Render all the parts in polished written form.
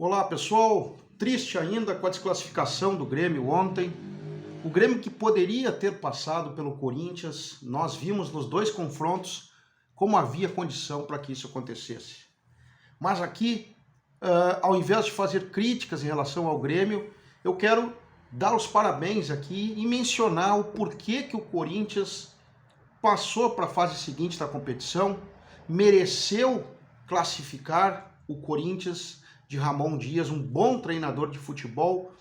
Olá pessoal, triste ainda com a desclassificação do Grêmio ontem. O Grêmio que poderia ter passado pelo Corinthians, nós vimos nos dois confrontos como havia condição para que isso acontecesse. Mas aqui, ao invés de fazer críticas em relação ao Grêmio, eu quero dar os parabéns aqui e mencionar o porquê que o Corinthians passou para a fase seguinte da competição, mereceu classificar o Corinthians de Ramon Dias, um bom treinador de futebol,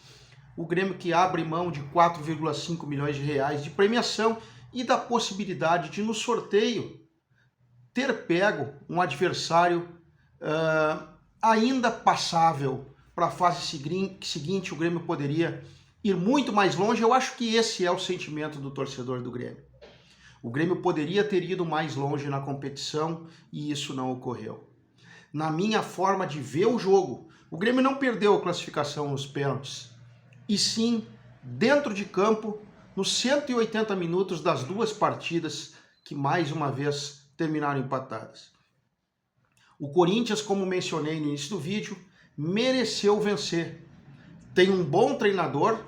o Grêmio que abre mão de 4,5 milhões de reais de premiação e da possibilidade de, no sorteio, ter pego um adversário ainda passável. Para a fase seguinte, o Grêmio poderia ir muito mais longe. Eu acho que esse é o sentimento do torcedor do Grêmio. O Grêmio poderia ter ido mais longe na competição e isso não ocorreu. Na minha forma de ver o jogo, o Grêmio não perdeu a classificação nos pênaltis, e sim, dentro de campo, nos 180 minutos das duas partidas que mais uma vez terminaram empatadas. O Corinthians, como mencionei no início do vídeo, mereceu vencer. Tem um bom treinador,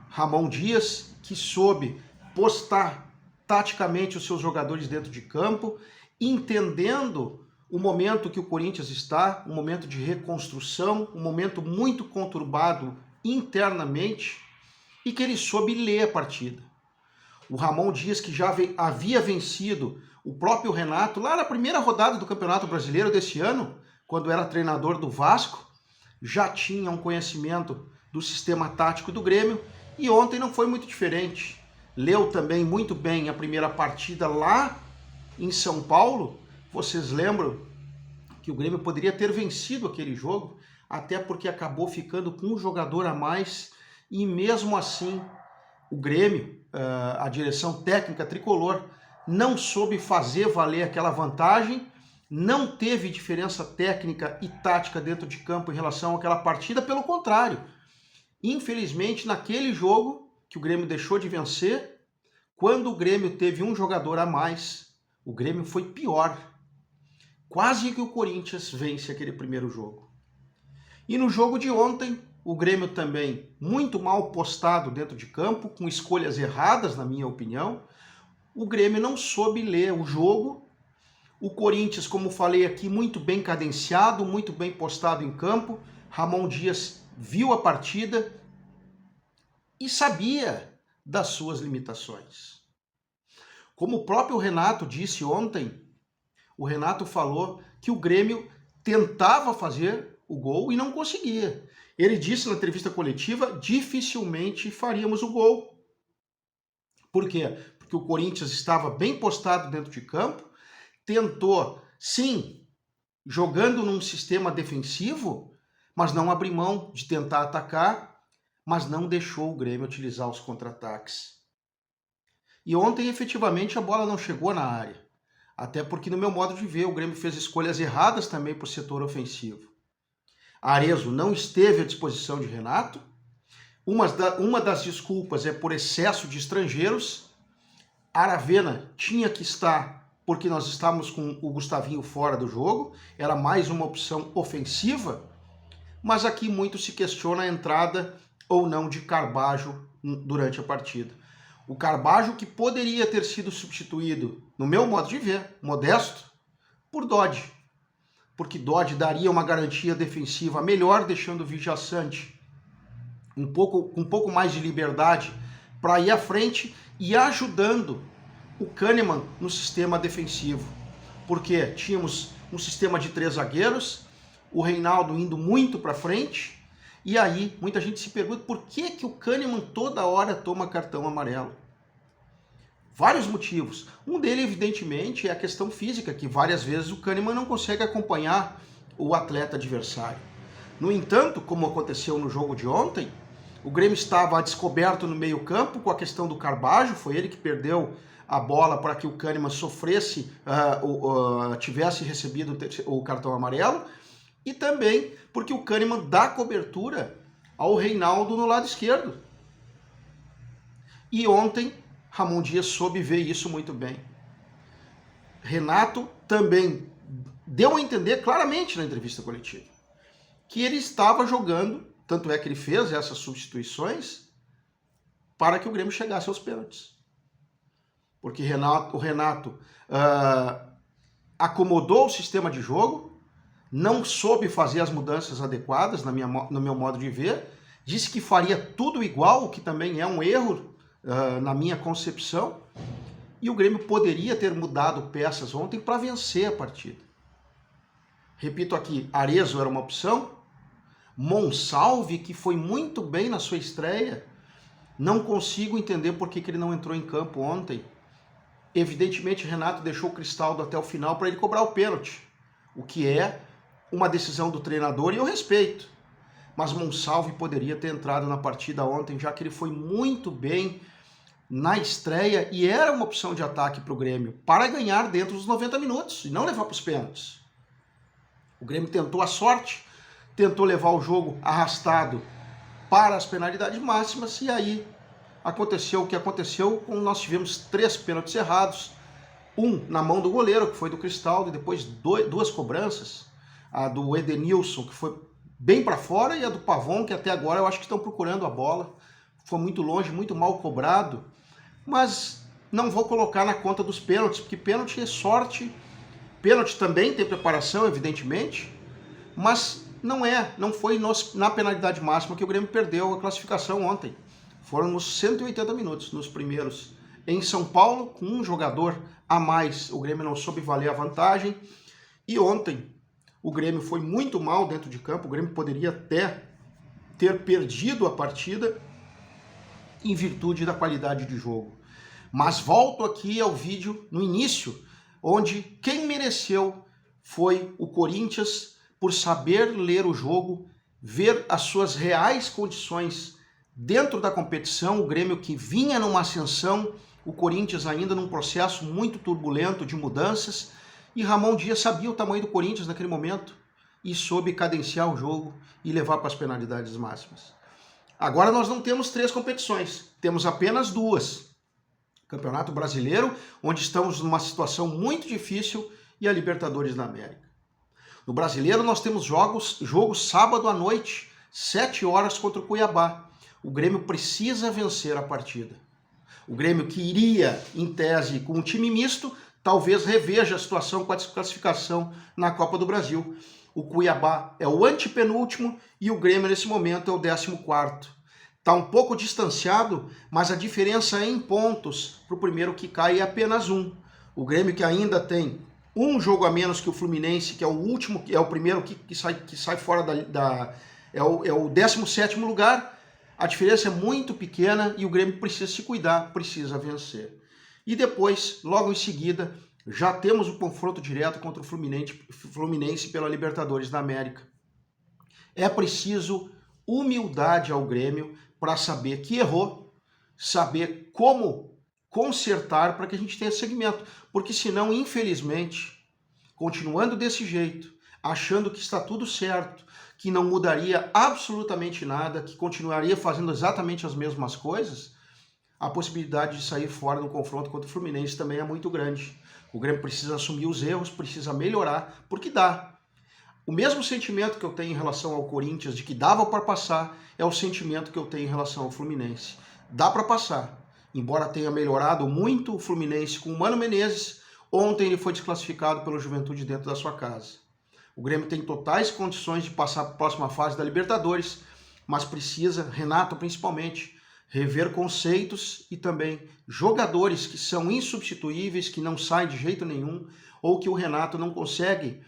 Ramon Dias, que soube postar taticamente os seus jogadores dentro de campo, entendendo o momento que o Corinthians está, um momento de reconstrução, um momento muito conturbado internamente, e que ele soube ler a partida. O Ramon Dias, que já havia vencido o próprio Renato lá na primeira rodada do Campeonato Brasileiro desse ano, quando era treinador do Vasco, já tinha um conhecimento do sistema tático do Grêmio, e ontem não foi muito diferente. Leu também muito bem a primeira partida lá em São Paulo. Vocês lembram que o Grêmio poderia ter vencido aquele jogo, até porque acabou ficando com um jogador a mais, e mesmo assim o Grêmio, a direção técnica tricolor, não soube fazer valer aquela vantagem, não teve diferença técnica e tática dentro de campo em relação àquela partida, pelo contrário. Infelizmente, naquele jogo que o Grêmio deixou de vencer, quando o Grêmio teve um jogador a mais, o Grêmio foi pior. Quase que o Corinthians vence aquele primeiro jogo. E no jogo de ontem, o Grêmio também muito mal postado dentro de campo, com escolhas erradas, na minha opinião. O Grêmio não soube ler o jogo. O Corinthians, como falei aqui, muito bem cadenciado, muito bem postado em campo. Ramon Dias viu a partida e sabia das suas limitações. Como o próprio Renato disse ontem, o Renato falou que o Grêmio tentava fazer o gol e não conseguia. Ele disse na entrevista coletiva, dificilmente faríamos o gol. Por quê? Porque o Corinthians estava bem postado dentro de campo, tentou, sim, jogando num sistema defensivo, mas não abriu mão de tentar atacar, mas não deixou o Grêmio utilizar os contra-ataques. E ontem, efetivamente, a bola não chegou na área. Até porque, no meu modo de ver, o Grêmio fez escolhas erradas também para o setor ofensivo. Arezzo não esteve à disposição de Renato. Uma das desculpas é por excesso de estrangeiros. Aravena tinha que estar porque nós estávamos com o Gustavinho fora do jogo. Era mais uma opção ofensiva. Mas aqui muito se questiona a entrada ou não de Carbajo durante a partida. O Carbajo que poderia ter sido substituído, no meu modo de ver, modesto, por Dodge. Porque Dodge daria uma garantia defensiva melhor, deixando o Vijaçante com um pouco mais de liberdade para ir à frente e ajudando o Kahneman no sistema defensivo. Porque tínhamos um sistema de 3 zagueiros, o Reinaldo indo muito para frente, e aí muita gente se pergunta por que o Kahneman toda hora toma cartão amarelo. Vários motivos. Um deles, evidentemente, é a questão física, que várias vezes o Kahneman não consegue acompanhar o atleta adversário. No entanto, como aconteceu no jogo de ontem, o Grêmio estava descoberto no meio-campo com a questão do Carbajo, foi ele que perdeu a bola para que o Kahneman sofresse, tivesse recebido o cartão amarelo, e também porque o Kahneman dá cobertura ao Reinaldo no lado esquerdo. E ontem, Ramon Dias soube ver isso muito bem. Renato também deu a entender claramente na entrevista coletiva que ele estava jogando, tanto é que ele fez essas substituições, para que o Grêmio chegasse aos pênaltis. Porque o Renato acomodou o sistema de jogo, não soube fazer as mudanças adequadas, no meu modo de ver, disse que faria tudo igual, o que também é um erro na minha concepção, e o Grêmio poderia ter mudado peças ontem para vencer a partida. Repito aqui, Arezzo era uma opção, Monsalve, que foi muito bem na sua estreia, não consigo entender por que ele não entrou em campo ontem. Evidentemente, Renato deixou o Cristaldo até o final para ele cobrar o pênalti, o que é uma decisão do treinador e eu respeito. Mas Monsalve poderia ter entrado na partida ontem, já que ele foi muito bem na estreia e era uma opção de ataque para o Grêmio, para ganhar dentro dos 90 minutos e não levar para os pênaltis. O Grêmio tentou a sorte, tentou levar o jogo arrastado para as penalidades máximas e aí aconteceu o que aconteceu, nós tivemos 3 pênaltis errados, um na mão do goleiro, que foi do Cristaldo, e depois 2 cobranças, a do Edenilson, que foi bem para fora, e a do Pavon, que até agora eu acho que estão procurando a bola, foi muito longe, muito mal cobrado, mas não vou colocar na conta dos pênaltis, porque pênalti é sorte, pênalti também tem preparação, evidentemente, mas não foi na penalidade máxima que o Grêmio perdeu a classificação ontem. Foram nos 180 minutos, nos primeiros. Em São Paulo, com um jogador a mais, o Grêmio não soube valer a vantagem. E ontem, o Grêmio foi muito mal dentro de campo. O Grêmio poderia até ter perdido a partida em virtude da qualidade de jogo. Mas volto aqui ao vídeo no início, onde quem mereceu foi o Corinthians por saber ler o jogo, ver as suas reais condições dentro da competição, o Grêmio que vinha numa ascensão, o Corinthians ainda num processo muito turbulento de mudanças, e Ramon Dias sabia o tamanho do Corinthians naquele momento e soube cadenciar o jogo e levar para as penalidades máximas. Agora nós não temos 3 competições, temos apenas 2. Campeonato Brasileiro, onde estamos numa situação muito difícil, e a Libertadores da América. No Brasileiro nós temos jogo sábado à noite, 7 horas contra o Cuiabá. O Grêmio precisa vencer a partida. O Grêmio que iria, em tese, com um time misto, talvez reveja a situação com a classificação na Copa do Brasil. O Cuiabá é o antepenúltimo e o Grêmio, nesse momento, é o 14º. Está um pouco distanciado, mas a diferença em pontos para o primeiro que cai é apenas 1. O Grêmio que ainda tem um jogo a menos que o Fluminense, que é o último, é o primeiro que sai fora é o 17º lugar. A diferença é muito pequena e o Grêmio precisa se cuidar, precisa vencer. E depois, logo em seguida, já temos o confronto direto contra o Fluminense pela Libertadores da América. É preciso humildade ao Grêmio para saber que errou, saber como consertar para que a gente tenha segmento. Porque senão, infelizmente, continuando desse jeito, achando que está tudo certo, que não mudaria absolutamente nada, que continuaria fazendo exatamente as mesmas coisas, a possibilidade de sair fora no confronto contra o Fluminense também é muito grande. O Grêmio precisa assumir os erros, precisa melhorar, porque dá. O mesmo sentimento que eu tenho em relação ao Corinthians, de que dava para passar, é o sentimento que eu tenho em relação ao Fluminense. Dá para passar. Embora tenha melhorado muito o Fluminense com o Mano Menezes, ontem ele foi desclassificado pelo Juventude dentro da sua casa. O Grêmio tem totais condições de passar para a próxima fase da Libertadores, mas precisa, Renato principalmente, rever conceitos e também jogadores que são insubstituíveis, que não saem de jeito nenhum, ou que o Renato não consegue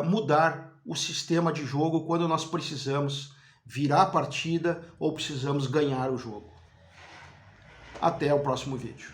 mudar o sistema de jogo quando nós precisamos virar a partida ou precisamos ganhar o jogo. Até o próximo vídeo.